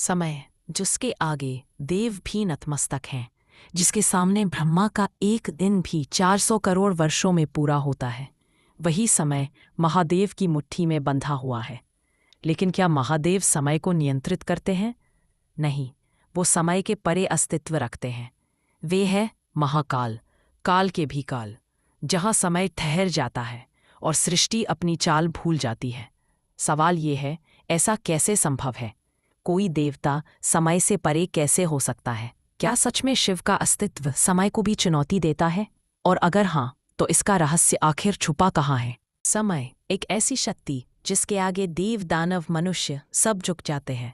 समय, जिसके आगे देव भी नतमस्तक हैं, जिसके सामने ब्रह्मा का एक दिन भी 400 करोड़ वर्षों में पूरा होता है, वही समय महादेव की मुट्ठी में बंधा हुआ है। लेकिन क्या महादेव समय को नियंत्रित करते हैं? नहीं, वो समय के परे अस्तित्व रखते हैं। वे है महाकाल, काल के भी काल, जहाँ समय ठहर जाता है और सृष्टि अपनी चाल भूल जाती है। सवाल ये है, ऐसा कैसे संभव है? कोई देवता समय से परे कैसे हो सकता है? क्या सच में शिव का अस्तित्व समय को भी चुनौती देता है? और अगर हाँ, तो इसका रहस्य आखिर छुपा कहाँ है? समय एक ऐसी शक्ति जिसके आगे देव, दानव, मनुष्य सब झुक जाते हैं।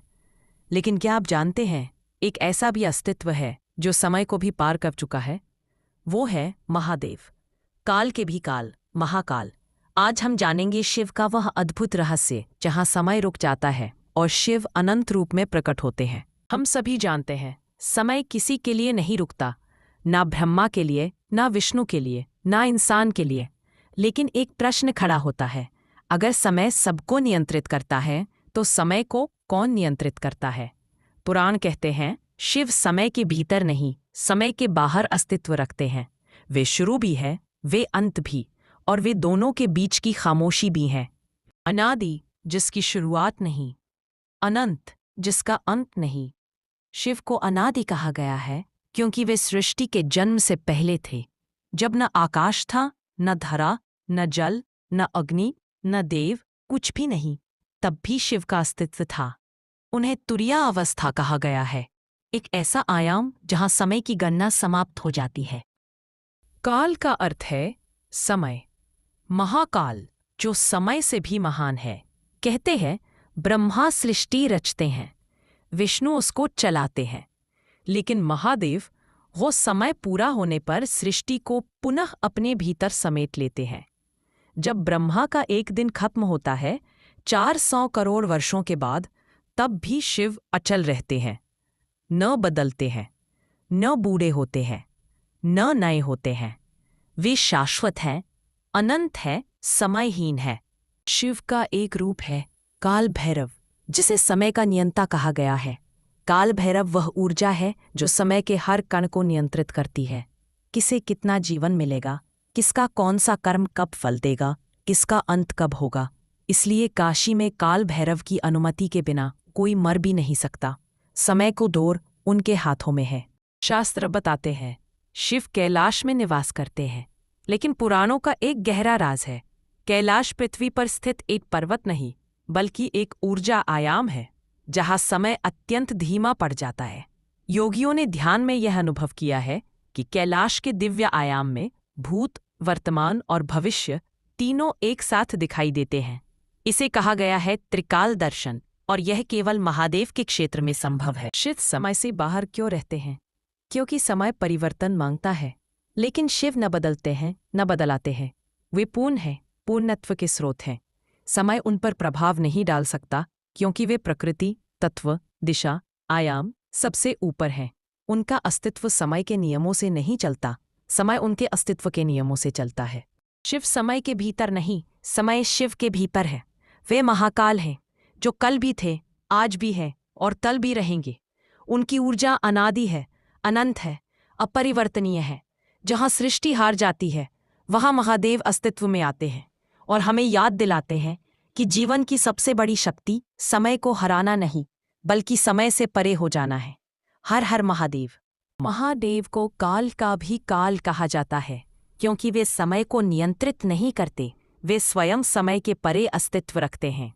लेकिन क्या आप जानते हैं, एक ऐसा भी अस्तित्व है जो समय को भी पार कर चुका है? वो है महादेव, काल के भी काल, महाकाल। आज हम जानेंगे शिव का वह अद्भुत रहस्य जहाँ समय रुक जाता है और शिव अनंत रूप में प्रकट होते हैं। हम सभी जानते हैं, समय किसी के लिए नहीं रुकता, ना ब्रह्मा के लिए, ना विष्णु के लिए, ना इंसान के लिए। लेकिन एक प्रश्न खड़ा होता है, अगर समय सबको नियंत्रित करता है तो समय को कौन नियंत्रित करता है? पुराण कहते हैं, शिव समय के भीतर नहीं, समय के बाहर अस्तित्व रखते हैं। वे शुरू भी है, वे अंत भी, और वे दोनों के बीच की खामोशी भी हैं। अनादि, जिसकी शुरुआत नहीं, अनंत, जिसका अंत नहीं। शिव को अनादि कहा गया है क्योंकि वे सृष्टि के जन्म से पहले थे, जब न आकाश था, न धरा, न जल, न अग्नि, न देव, कुछ भी नहीं, तब भी शिव का अस्तित्व था। उन्हें तुरीया अवस्था कहा गया है, एक ऐसा आयाम जहां समय की गणना समाप्त हो जाती है। काल का अर्थ है समय। महाकाल, जो समय से भी महान है। कहते हैं, ब्रह्मा सृष्टि रचते हैं, विष्णु उसको चलाते हैं, लेकिन महादेव वो समय पूरा होने पर सृष्टि को पुनः अपने भीतर समेट लेते हैं। जब ब्रह्मा का एक दिन खत्म होता है 400 करोड़ वर्षों के बाद, तब भी शिव अचल रहते हैं, न बदलते हैं, न बूढ़े होते हैं, न नए होते हैं। वे शाश्वत हैं, अनंत है, समयहीन है। शिव का एक रूप है काल भैरव, जिसे समय का नियंता कहा गया है। काल भैरव वह ऊर्जा है जो समय के हर कण को नियंत्रित करती है। किसे कितना जीवन मिलेगा, किसका कौन सा कर्म कब फल देगा, किसका अंत कब होगा। इसलिए काशी में काल भैरव की अनुमति के बिना कोई मर भी नहीं सकता। समय को डोर उनके हाथों में है। शास्त्र बताते हैं, शिव कैलाश में निवास करते हैं, लेकिन पुराणों का एक गहरा राज है। कैलाश पृथ्वी पर स्थित एक पर्वत नहीं, बल्कि एक ऊर्जा आयाम है, जहाँ समय अत्यंत धीमा पड़ जाता है। योगियों ने ध्यान में यह अनुभव किया है कि कैलाश के दिव्य आयाम में भूत, वर्तमान और भविष्य तीनों एक साथ दिखाई देते हैं। इसे कहा गया है त्रिकाल दर्शन, और यह केवल महादेव के क्षेत्र में संभव है। शिव समय से बाहर क्यों रहते हैं? क्योंकि समय परिवर्तन मांगता है, लेकिन शिव न बदलते हैं, न बदलाते हैं। वे पूर्ण हैं, पूर्णत्व के स्रोत हैं। समय उन पर प्रभाव नहीं डाल सकता, क्योंकि वे प्रकृति, तत्व, दिशा, आयाम सबसे ऊपर हैं। उनका अस्तित्व समय के नियमों से नहीं चलता, समय उनके अस्तित्व के नियमों से चलता है। शिव समय के भीतर नहीं, समय शिव के भीतर है। वे महाकाल हैं, जो कल भी थे, आज भी हैं और कल भी रहेंगे। उनकी ऊर्जा अनादि है, अनंत है, अपरिवर्तनीय है। जहाँ सृष्टि हार जाती है, वहाँ महादेव अस्तित्व में आते हैं और हमें याद दिलाते हैं कि जीवन की सबसे बड़ी शक्ति समय को हराना नहीं, बल्कि समय से परे हो जाना है। हर हर महादेव। महादेव को काल का भी काल कहा जाता है, क्योंकि वे समय को नियंत्रित नहीं करते, वे स्वयं समय के परे अस्तित्व रखते हैं।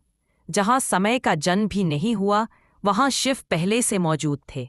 जहाँ समय का जन्म भी नहीं हुआ, वहाँ शिव पहले से मौजूद थे।